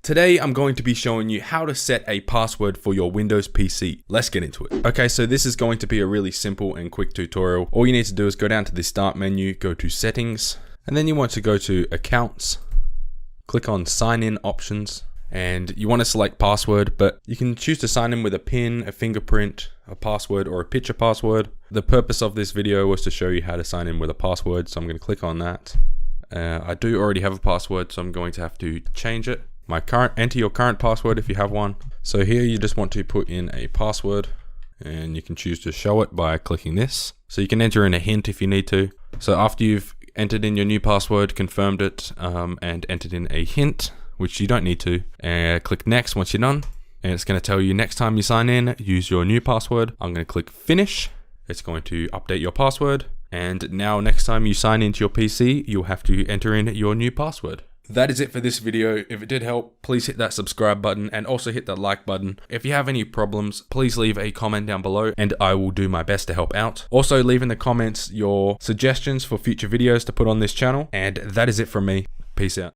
Today I'm going to be showing you how to set a password for your Windows PC. Let's get into it. Okay, so this is going to be a really simple and quick tutorial. All you need to do is go down to the Start menu, go to Settings, and then you want to go to Accounts, click on Sign In Options, and you want to select password, but you can choose to sign in with a PIN, a fingerprint, a password, or a picture password. The purpose of this video was to show you how to sign in with a password, so I'm going to click on that. I do already have a password, so I'm going to have to change it. Enter your current password if you have one. So here you just want to put in a password, and you can choose to show it by clicking this. So you can enter in a hint if you need to. So after you've entered in your new password, confirmed it, and entered in a hint, which you don't need to, click next once you're done. And it's going to tell you next time you sign in, use your new password. I'm going to click finish. It's going to update your password. And now next time you sign into your PC, you'll have to enter in your new password. That is it for this video. If it did help, please hit that subscribe button and also hit that like button. If you have any problems, please leave a comment down below and I will do my best to help out. Also leave in the comments your suggestions for future videos to put on this channel. And that is it from me. Peace out.